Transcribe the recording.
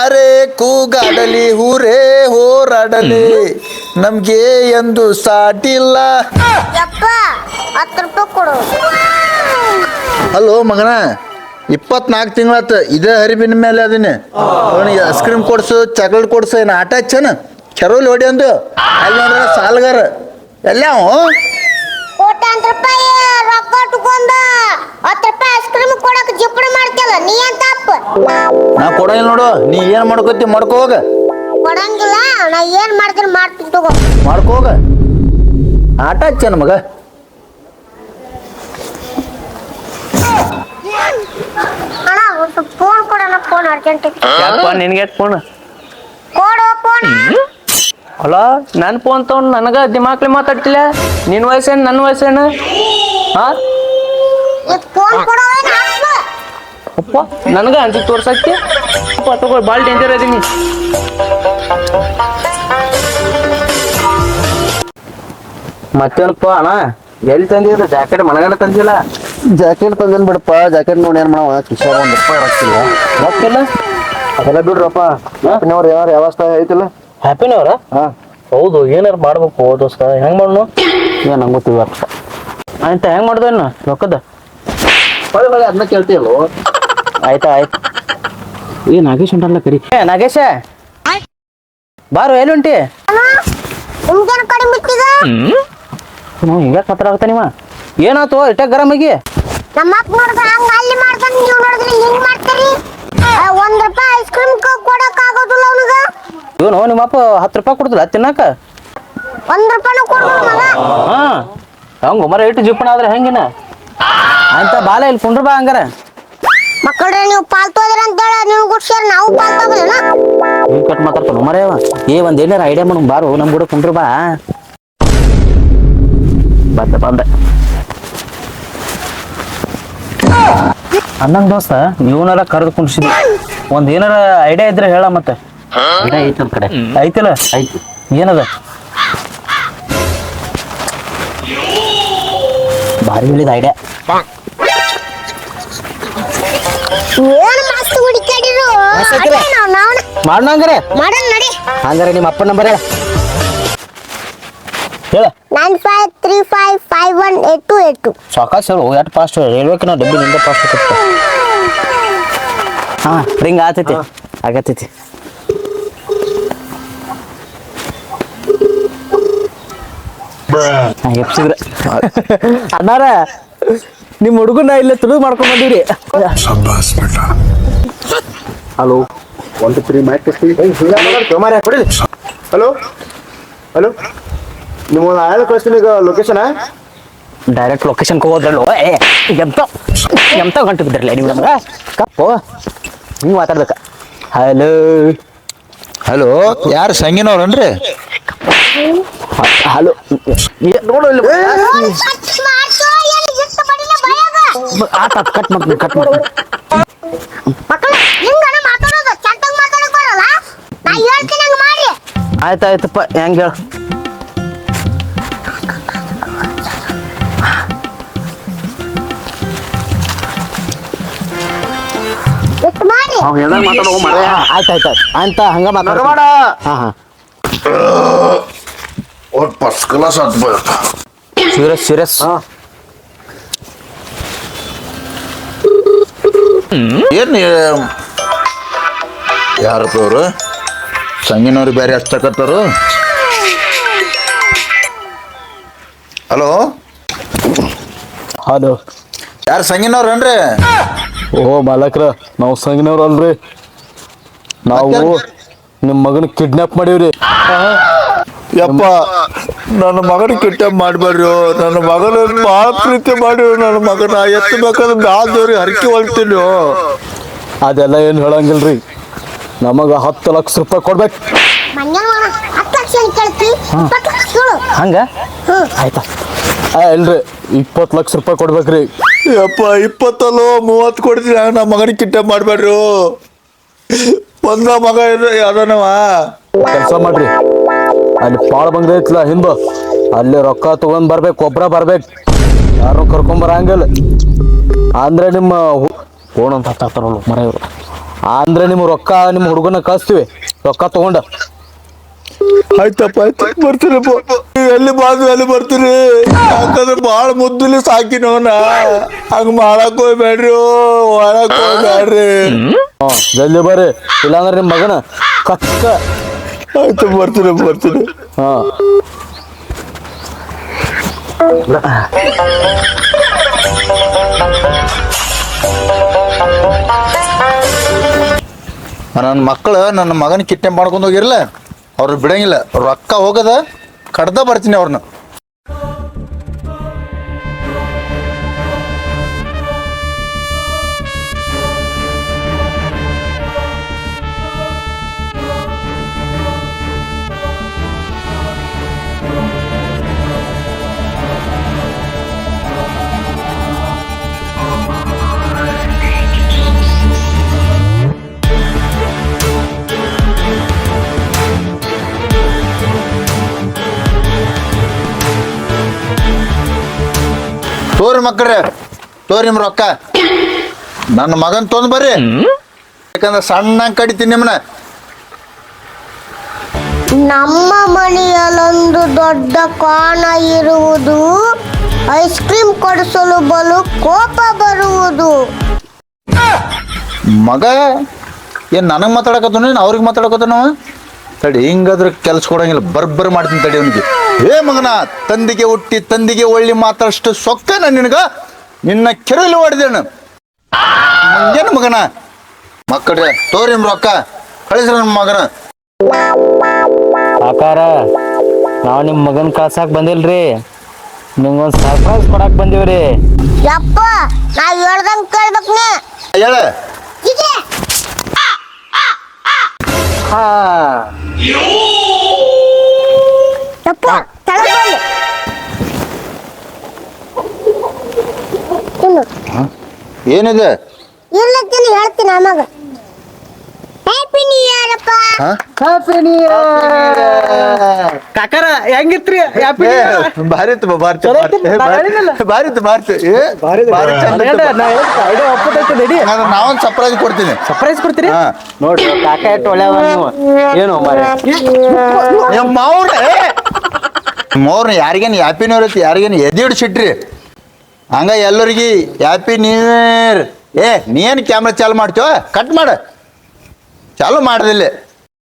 ಅರೆ ಕೂಗಾಡಲಿ ಊರೇ ಹೋರಾಡಲಿ ನಮ್ಗೆ ಎಂದು ಸಾಟಿಲ್ಲ. ಯಪ್ಪ 10 ರೂಪಾಯಿ ಕೊಡು. ಹಲೋ ಮಗನ, 24 ತಿಂಗಳಾತ ಇದೇ ಹರಿಬಿನ ಮೇಲೆ ಅದೀನಿ. ಅವನಿಗೆ ಐಸ್ ಕ್ರೀಮ್ ಕೊಡ್ಸು, ಚಾಕ್ಲೇಟ್ ಕೊಡ್ಸು, ಏನು ಆಟ ಹಚ್ಚನ ಕೆರೋಲಿ ಹೊಡಿ ಅಂದು ಅಲ್ಲಿ ನೋಡ್ರ ಸಾಲ್ಗಾರ ಎಲ್ಲ ಕೋಟ್ಯಾಂತರ ರೂಪಾಯಿ ರೊಕ್ಕ ಇಟ್ಕೊಂಡ 10 ರೂಪಾಯಿ ಐಸ್ ಕ್ರೀಮ್ ಕೊಡಕ್ಕೆ ಜಿಪ್ಪಣ ಮಾಡ್ತಿಲ್ಲ ನೀ ಅಂತ ಅಪ್ಪ. ನಾ ಕೊಡಂಗಿಲ್ಲ ನೋಡು, ನೀ ಏನು ಮಾಡ್ಕೋತಿ ಮಾಡ್ಕೋ ಹೋಗ. ಕೊಡಂಗಿಲ್ಲ, ನಾ ಏನ್ ಮಾಡ್ತೀನಿ ಮಾಡ್ತೀನಿ ತಗೋ. ಮಾಡ್ಕೋ ಹೋಗ, ಆಟ ಹಚ್ಚನ ಮಗ. ಅಣ್ಣ ಒಂದು ಫೋನ್ ಕೊಡೋಣ, ಫೋನ್ ಅರ್ಜೆಂಟ್ ಐತಿ. ಯಾಕಪ್ಪ ನಿನ್ಗೆ ಫೋನ್ ಕೊಡು ಫೋನ್. ಅಲ್ಲ ನನ್ನ ಫೋನ್ ತಗೊಂಡು ನನಗ ದಿಮಾಕ್ಲಿ ಮಾತಾಡ್ತಿಲ್ಲ. ನಿನ್ನ ವಯಸ್ಸೇನು ನನ್ನ ವಯಸ್ಸೇನು? ಹಾ ಈ ಫೋನ್ ಕೊಡೋವೇನ ಅಪ್ಪ? ಅಪ್ಪ ನನಗ ಅಂಜಿ ತೋರ್ಸಕ್ಕೆ ಅಪ್ಪ ತಗೋ, ಭಾಳ ಡೇಂಜರ್ ಅದೀನಿ. ಮತ್ತೇನಪ್ಪ ಅಣ್ಣ, ಎಲ್ಲಿ ತಂದಿದ್ರು ಜಾಕೆಟ್? ಮನಗಂಡ ತಂದಿಲ್ಲ. ಜಾಕೆಟ್ ತಂದೇನು ಬಿಡಪ್ಪ, ಜಾಕೆಟ್ ನೋಡಿ ಏನು ಮಾಡವ, ಕಿಶಾಗ ಒಂದು ರೂಪಾಯಿ ರೊಕ್ಕಿಲ್ಲ. ರೊಕ್ಕಿಲ್ಲ ಅದೆಲ್ಲ ಬಿಡ್ರಪ್ಪ. ಹ್ಯಾಪಿನವ್ರು ಏನಾರು ವ್ಯವಸ್ಥೆ ಐತಿಲ್ಲ? ಹ್ಯಾಪಿನವರ? ಹಾಂ ಹೌದು, ಏನಾರು ಮಾಡ್ಬೇಕು ದೋಸ್ತ. ಹೆಂಗ್ ಮಾಡೋಣ? ಏನು ನಂಗೆ ಗೊತ್ತಿಲ್ಲ. ಆಯ್ತಾ, ಹೆಂಗ್ ಮಾಡ್ದೇನು ರೊಕ್ಕದ? ಅದನ್ನ ಕೇಳ್ತೀಯಲ್ಲ. ಆಯ್ತಾ ಆಯ್ತು. ಏ ನಾಗೇಶ್ ಉಂಟಲ್ಲ ಕರಿ. ಏ ನಾಗೇಶ ಬಾರು, ಎಲ್ಲಿ ಉಂಟಿ? ನಿಮ್ಗೇನು ಕಡಿಮೆ ಇತ್ತೀಗ? ನಾವು ಹಿಂಗ ಖತರ ಆಗ್ತಾ ನೀವ. ಏನಾಯ್ತು ಇಟ್ಟ ಗರಮಾಗಿ? ನಮ್ಮ ಅಪ್ಪ ನೋಡಿದ್ರೆ ಹಂಗ ಅಲ್ಲಿ ಮಾಡ್ತಾನೆ, ನೀವು ನೋಡಿದ್ರೆ ಹಿಂಗ್ ಮಾಡ್ತೀರಿ. 1 ರೂಪಾಯಿ ಐಸ್ ಕ್ರೀಮ್ ಕೊಡಕ್ ಆಗೋದಿಲ್ಲ ಅವನಿಗ. ಇವನು ನಿಮ್ಮ ಅಪ್ಪ 10 ರೂಪಾಯಿ ಕೊಡ್ತಿಲ್ಲ ತಿನ್ನಾಕ. 1 ರೂಪಾಯಿನೂ ಕೊಡ್ಬೋದು ಮಗ. ಹಾ ಹಂಗ ಮರ ಇಟ್ಟು ಜಿಪ್ಪಣ ಆದ್ರೆ ಹೆಂಗಿನ ಅಂತ ಬಾಲ ಇಲ್ಲಿ ಕುಂಡ್ರ ಬಾ ಹಂಗಾರ. ಮಕ್ಕಳ್ರೆ ನೀವು ಪಾಲ್ತು ಅದ್ರ ಅಂತೇಳಿ ನೀವು ಗುಡ್ಸ್ಯಾರ, ನಾವು ಪಾಲ್ತು ಆಗೋದಿಲ್ಲ. ನೀವು ಕಟ್ ಮಾತಾಡ್ತಾನ ಮರೇವ. ಏ ಒಂದ್ ಏನಾರ ಐಡಿಯಾ ಮಾಡೋಣ ಬಾರು, ನಮ್ ಕೂಡ ಕುಂಡ್ರ ಬಾ. ಬಂದೆ ಅನ್ನಂಗ್ ದೋಸ್ತ, ನೀವನೆಲ್ಲ ಕರೆದು ಕುಂಡ್ಸಿದ್ವಿ. ಒಂದ್ ಏನಾರ ಐಡಿಯಾ ಇದ್ರೆ ಹೇಳ. ಮತ್ತೆ ಐಡಿಯಾ ಐತಿ ನಮ್ ಕಡೆ. ಐತಿಲ್ಲ? ಐತಿ. ಏನದ? ಭಾರಿ ಹೇಳಿದ ಐಡಿಯಾ. ಏನು ಮಸ್ತ್ ಹುಡುಕಾಡಿರು. ಮಾಡೋಣ ಹಂಗಾರೆ. ಮಾಡೋಣ ನಡಿ. ಹಂಗಾರೆ ನಿಮ್ಮ ಅಪ್ಪನ ನಂಬರ್ ಹೇಳ. ಹೇಳ. 9535518282. ಸಾಕಾಸ್ ಹೇಳು, ಎಷ್ಟು ಫಾಸ್ಟ್ ಹೇಳ್ಬೇಕು. ನಾವು ಡಬ್ಬಿ ನಿಂದ ಫಾಸ್ಟ್ ಕೊಡ್ತೇವೆ. ಹಾ ರಿಂಗ್ ಆತೈತಿ, ಆಗತೈತಿ. ಎಪ್ಸಿದ್ರೆ ಅನ್ನಾರ ನಿಮ್ಮ ಹುಡುಗನ ಇಲ್ಲೇ ತುಳು ಮಾಡ್ಕೊಂಡ್ ಬಂದಿವ್ರಿ. Hello 1 2 3 mike testing. Hello hello, ನಿಮ್ಮ ಆಯ್ದು ಕಳಿಸ್ತೀನಿ ಈಗ ಲೊಕೇಶನ್. Direct location ಹೋದ್ರಲ್ಲ. ಎಂತ ಗಂಟು ಬಿದ್ದಿರಲ್ಲ ನೀವು ನಮ್ಗೆ ಕಪ್ಪು. ಹಿಂಗೆ ಮಾತಾಡ್ಬೇಕ. ಹಲೋ ಹಲೋ, ಯಾರು ಸಂಗಿನವ್ರನ್ರಿ? ಹಲೋ ನೋಡು ಇಲ್ಲಿ. ಆತ ಕಟ್ ಮಾಡ್ತೀನಿ, ಕಟ್ ಮಾಡ್ತೀನಿ. ಮಕ್ಕಳು ಹಿಂಗನ ಮಾತಾಡೋದು, ಚಂತಾಗಿ ಮಾತಾಡಕ್ ಬರಲ್ಲ. ನಾ ಹೇಳ್ತೀನಿ ಹಂಗ ಮಾಡಿ. ಆಯ್ತಾಯ್ತಪ್ಪ, ಹೆಂಗೆ ಹೇಳು. ಎಷ್ಟು ಮಾಡಿ. ಆಯ್ತಾಯ್ತು ಅಂತ ಹಂಗ ಮಾತಾಡ. ಹಾ ಹಾ ಫಸ್ಟ್ ಕ್ಲಾಸ್ ಆತ್. Serious serious. ಏನು ಯಾರಪ್ಪ ಅವರು? ಸಂಗಿನವ್ರು ಬೇರೆ ಹಚ್ತಕತ್ತಾರು. ಹಲೋ ಹಲೋ, ಯಾರು ಸಂಗಿನವ್ರನ್ರಿ? ಓ ಮಾಲಕ್ರ, ನಾವು ಸಂಗಿನವ್ರ ಅಲ್ರಿ. ನಾವು ನಿಮ್ಮ ಮಗನ ಕಿಡ್ನಾಪ್ ಮಾಡೀವ್ರಿ. ಯಪ್ಪ, ನನ್ನ ಮಗನ ಕಿಡ್ನಾಪ್ ಮಾಡ್ಬೇಡ್ರಿ. ನನ್ನ ಮಗನ ಭಾಳ ಪ್ರೀತಿ ಮಾಡಿ ನನ್ನ ಮಗನ ಎತ್ತಬೇಕಾದ್ರೆ ಬ್ಯಾದವ್ರಿಗೆ ಹರಕೆ ಹೊಲ್ತೀನಿ. ಅದೆಲ್ಲ ಏನು ಹೇಳಂಗಿಲ್ರಿ. ನಮಗೆ 10 ಲಕ್ಷ ರೂಪಾಯಿ ಕೊಡ್ಬೇಕು. ಮಂಜಾನ 10 ಲಕ್ಷ ಕೇಳ್ತಿ, 20 ಲಕ್ಷ ಕೇಳು. ಹಂಗ ಆಯ್ತಾ? ಇಲ್ರಿ, 20 ಲಕ್ಷ ರೂಪಾಯಿ ಕೊಡ್ಬೇಕ್ರಿ. ಯಪ್ಪ, 20 ಅಲ್ಲೋ 30 ಕೊಡ್ತೀನಿ. ನಮ್ಮ ಮಗನ ಕಿಡ್ನಾಪ್ ಮಾಡ್ಬೇಡ್ರಿ. ಒಂದ ಮಗ ಯಾವ್ದನವ ಕೆಲಸ ಮಾಡ್ರಿ, ಅಲ್ಲಿ ಪಾಳ ಬಂಗ್ಲೆ ಐತ್ಲ ಹಿಂದ, ಅಲ್ಲಿ ರೊಕ್ಕ ತಗೊಂಡ್ ಬರ್ಬೇಕು. ಒಬ್ರ ಬರ್ಬೇಕು, ಯಾರು ಕರ್ಕೊಂಬರಂಗಿಲ್ಲ. ಅಂದ್ರೆ ನಿಮ್ಮ ಫೋನ್ ಅಂತ ಹತ್ತಾರಲ್ಲ ಮರ ಇವರು. ಅಂದ್ರೆ ನಿಮ್ಮ ರೊಕ್ಕ ನಿಮ್ಮ ಹುಡುಗನ ಕಳಿಸ್ತೀವಿ ರೊಕ್ಕ ತಗೊಂಡ. ಆಯ್ತಪ್ಪ ಆಯ್ತು ಬರ್ತೀನಪ್ಪ. ಎಲ್ಲಿ ಬಾದು ಎಲ್ಲಿ ಬರ್ತೀರಿ? ಯಾಕಂದ್ರೆ ಭಾಳ ಮುದ್ದುಲಿ ಸಾಕಿನವನ ಹಂಗ ಮಾಡಕ್ ಹೋಗ್ಬೇಡ್ರಿ, ಮಾಡಕ್ ಹೋಗ್ಬೇಡ್ರಿ. ಜಲ್ದಿ ಬರ್ರಿ, ಇಲ್ಲಾಂದ್ರೆ ನಿಮ್ಮ ಮಗನ ಕಕ್ಕ. ಆಯ್ತು ಬರ್ತೀನಿ. ಹಾ ನನ್ನ ಮಕ್ಕಳು ನನ್ನ ಮಗನ ಕಿಡ್ನಾಪ್ ಮಾಡ್ಕೊಂಡು ಹೋಗಿರಲ್ಲ, ಅವ್ರು ಬಿಡಂಗಿಲ್ಲ. ರೊಕ್ಕ ಹೋಗದ ಕಡ್ದ ಬರ್ತೀನಿ ಅವ್ರನ್ನ. ತೋರಿ ಮಕ್ಕಳ್ರೆ, ತೋರಿ ನಿಮ್ ರೊಕ್ಕ. ನನ್ನ ಮಗನ್ ತೊಂದ್ ಬರ್ರಿ, ಯಾಕಂದ್ರೆ ಸಣ್ಣ ಕಡಿತೀನಿ ನಿಮ್ಮನ್ನ. ನಮ್ಮ ಮನೆಯಲ್ಲೊಂದು ದೊಡ್ಡ ಕಾಣ ಇರುವುದು, ಐಸ್ ಕ್ರೀಮ್ ಕೊಡಿಸಲು ಬಲು ಕೋಪ ಬರುವುದು. ಮಗ ಏನ್ ನನಗ್ ಮಾತಾಡಕತ್ತಾನ, ಅವ್ರಿಗೆ ಮಾತಾಡಕತ್ತಾನ? ತಡಿ, ಹಿಂಗಾದ್ರೆ ಕೆಲ್ಸ ಕೊಡಂಗಿಲ್ಲ, ಬರ್ಬರ್ ಮಾಡ್ತೀನಿ ತಡಿ ಅವನಿಗೆ. ಏ ಮಗನ, ತಂದಿಗೆ ಹುಟ್ಟಿ ತಂದಿಗೆ ಒಳ್ಳಿ ಮಾತಾಡಷ್ಟು ಸೊಕ್ಕನ ನಿನಗ? ನಿನ್ನ ಕೆರಲು ಹೊಡೆದೇನು ಏನು ಮಗನ? ಮಕ್ಕಳ್ರೆ ತೋರಿ ನಿಮ್ ರೊಕ್ಕ ಕಳಿಸ್ರಿ ನಮ್ಮ ಮಗನ. ಆಕಾರ ನಾವು ನಿಮ್ಮ ಮಗನ ಕಳ್ಸಾಕ್ ಬಂದಿಲ್ರಿ, ನಿಮ್ಗೊಂದು ಸರ್ಪ್ರೈಸ್ ಕೊಡಕ್ ಬಂದೀವ್ರಿ. ಯಪ್ಪ, ನಾವ್ ಹೇಳ್ದಂಗ್ ಕೇಳ್ಬೇಕು ನೀ. ಹೇಳ. ಇದೆ. ಯಪ್ಪ, ತಳಬಲ್ಲಿ. ಏನಿದೆ? ಇರ್ಲತ್ತೀನಿ ಹೇಳ್ತೀನಿ ಆಮಾಗ. ಹ್ಯಾಪಿ ನ್ಯೂ ಇಯರ್ ಅಪ್ಪ. ಕಾಕಾರ ಹೆಂಗಿತ್ರಿ? ಭಾರಿ ಇತ್ತು ಭಾರಿ ನಾವೊಂದು ಸರ್ಪ್ರೈಸ್ ಕೊಡ್ತೀನಿ. ಸರ್ಪ್ರೈಸ್ ಕೊಡ್ತೀರಿ? ಹಾ. ನೋಡ್ರಿ ಕಾಕ ಎಷ್ಟು ಒಳ್ಳೆಯವ ನೀವು. ಏನು ಮೋರ್ನ ಯಾರಿಗೇನು ಹ್ಯಾಪಿ ನ್ಯೂ ಇಯರ್ ಐತಿ, ಯಾರಿಗೇನು ಎದೆ ಹಿಡಿಸಿಟ್ರಿ ಹಂಗ ಎಲ್ಲರಿಗೆ ಹ್ಯಾಪಿ ನ್ಯೂ ಇಯರ್. ನೀ ಏನು ಕ್ಯಾಮ್ರಾ ಚಾಲು ಮಾಡ್ತೀವ? ಕಟ್ ಮಾಡ, ಚಾಲು ಮಾಡ್ದಿಲ್ಲ.